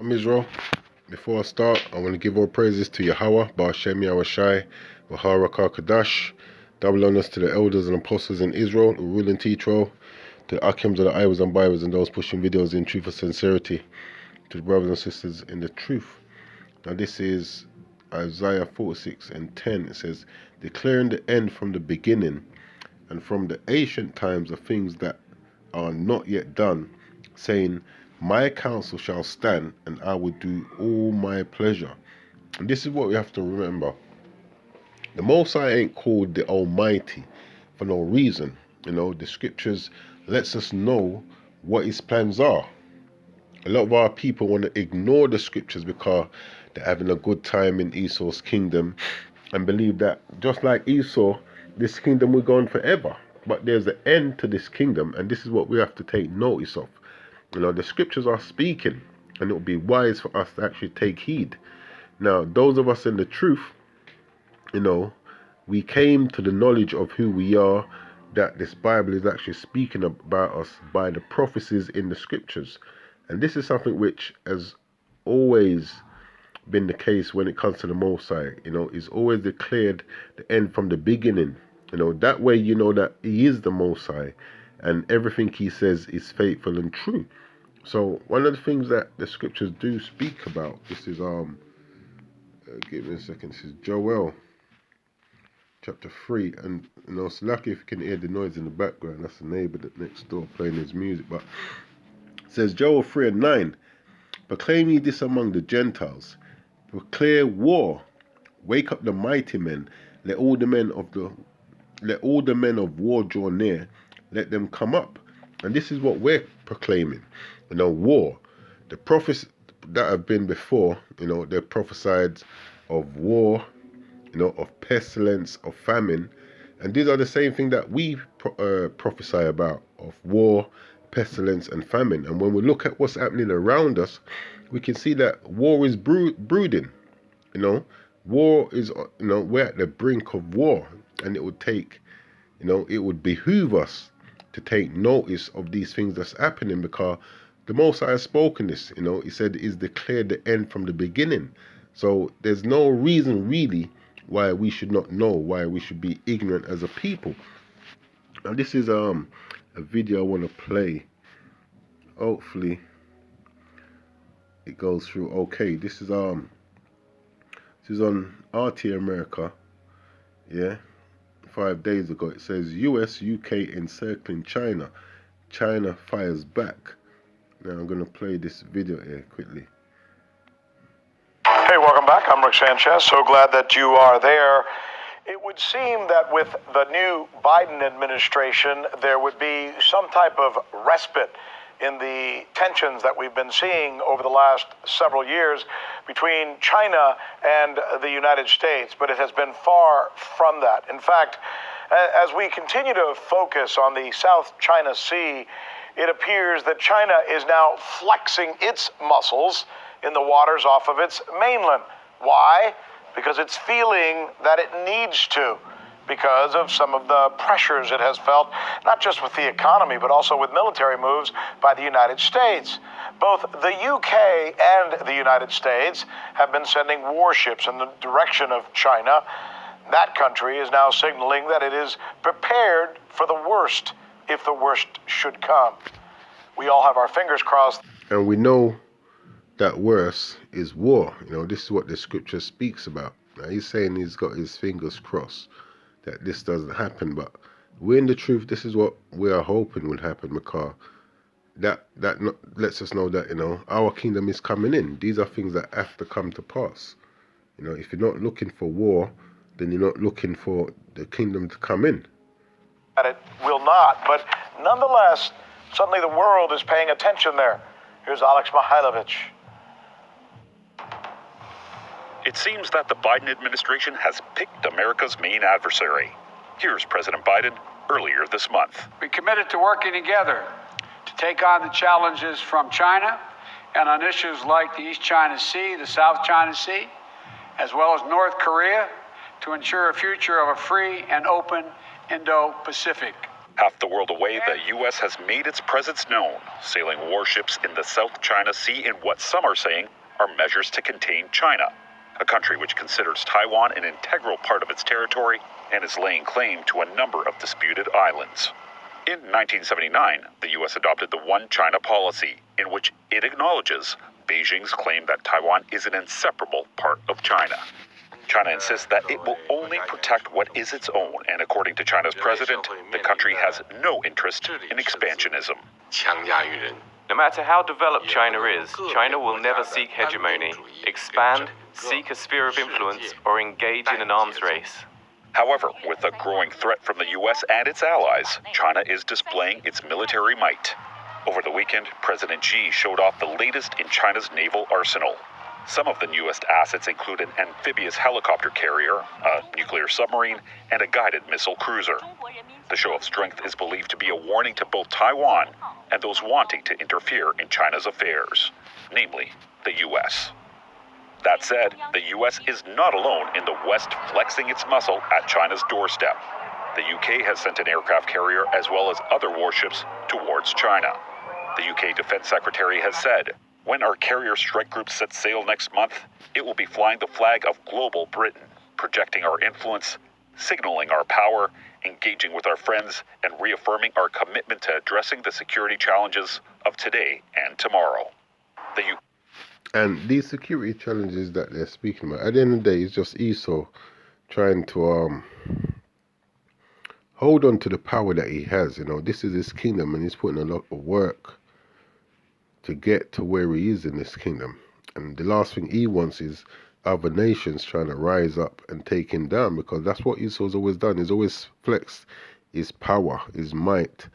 I'm Israel. Before I start, I want to give all praises to Yahweh, Ba'ashem Yahushai, Waharakah Kadash, double honors to the elders and apostles in Israel, who rule and teach well, to the Akims of the Iwas and Bibles and those pushing videos in truth and sincerity, to the brothers and sisters in the truth. Now this is Isaiah 46:10. It says, declaring the end from the beginning and from the ancient times of things that are not yet done, saying, my counsel shall stand, and I will do all my pleasure. And this is what we have to remember. The Most High ain't called the Almighty for no reason. The scriptures lets us know what his plans are. A lot of our people want to ignore the scriptures because they're having a good time in Esau's kingdom and believe that just like Esau, this kingdom will go on forever. But there's an end to this kingdom, and this is what we have to take notice of. The scriptures are speaking, and it will be wise for us to actually take heed. Now, those of us in the truth, we came to the knowledge of who we are, that this Bible is actually speaking about us by the prophecies in the scriptures. And this is something which has always been the case when it comes to the Most High. He's always declared the end from the beginning. That way you know that he is the Most High, and everything he says is faithful and true. So one of the things that the scriptures do speak about, this is give me a second, this is Joel chapter 3, and it's lucky if you can hear the noise in the background. That's the neighbor that next door playing his music. But it says Joel 3:9, proclaim ye this among the Gentiles, declare war, wake up the mighty men, let all the men of war draw near, let them come up. And this is what we're proclaiming. War. The prophets that have been before, they prophesied of war, of pestilence, of famine. And these are the same thing that we prophesy about, of war, pestilence, and famine. And when we look at what's happening around us, we can see that war is brooding. War is, we're at the brink of war. And it would take, it would behoove us to take notice of these things that's happening, because the Most High has spoken this. He said he's declared the end from the beginning. So there's no reason really why we should not know, why we should be ignorant as a people. Now this is a video I want to play. Hopefully it goes through okay. This is on RT America. Yeah. 5 days ago. It says US, UK encircling China. China fires back. Now I'm going to play this video here quickly. Hey, welcome back. I'm Rick Sanchez. So glad that you are there. It would seem that with the new Biden administration, there would be some type of respite in the tensions that we've been seeing over the last several years between China and the United States, but it has been far from that. In fact, as we continue to focus on the South China Sea, it appears that China is now flexing its muscles in the waters off of its mainland. Why? Because it's feeling that it needs to, because of some of the pressures it has felt, not just with the economy, but also with military moves by the United States. Both the UK and the United States have been sending warships in the direction of China. That country is now signaling that it is prepared for the worst, if the worst should come. We all have our fingers crossed. And we know that worse is war. This is what the scripture speaks about. Now he's saying he's got his fingers crossed that this doesn't happen, but we're in the truth. This is what we are hoping will happen, because that lets us know that our kingdom is coming in. These are things that have to come to pass. If you're not looking for war, then you're not looking for the kingdom to come in. It will not, but nonetheless, suddenly the world is paying attention there. Here's Alex Mihailovich. It seems that the Biden administration has picked America's main adversary. Here's President Biden earlier this month. We committed to working together to take on the challenges from China and on issues like the East China Sea, the South China Sea, as well as North Korea, to ensure a future of a free and open Indo-Pacific. Half the world away, the U.S. has made its presence known, sailing warships in the South China Sea in what some are saying are measures to contain China, a country which considers Taiwan an integral part of its territory and is laying claim to a number of disputed islands. In 1979, the U.S. adopted the One China policy, in which it acknowledges Beijing's claim that Taiwan is an inseparable part of China. China insists that it will only protect what is its own, and according to China's president, the country has no interest in expansionism. No matter how developed China is, China will never seek hegemony, expand, seek a sphere of influence, or engage in an arms race. However, with a growing threat from the U.S. and its allies, China is displaying its military might. Over the weekend, President Xi showed off the latest in China's naval arsenal. Some of the newest assets include an amphibious helicopter carrier, a nuclear submarine, and a guided missile cruiser. The show of strength is believed to be a warning to both Taiwan and those wanting to interfere in China's affairs, namely the U.S. That said, the U.S. is not alone in the West flexing its muscle at China's doorstep. The U.K. has sent an aircraft carrier as well as other warships towards China. The U.K. Defense Secretary has said, "When our carrier strike group sets sail next month, it will be flying the flag of global Britain, projecting our influence, signaling our power, engaging with our friends, and reaffirming our commitment to addressing the security challenges of today and tomorrow." And these security challenges that they're speaking about, at the end of the day, it's just Esau trying to hold on to the power that he has. You know, this is his kingdom, and he's putting a lot of work to get to where he is in this kingdom. And the last thing he wants is other nations trying to rise up and take him down, because that's what Esau's always done. He's always flexed his power, his might,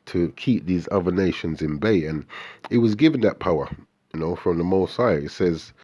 to keep these other nations in bay. And he was given that power, you know, from the Most High. It says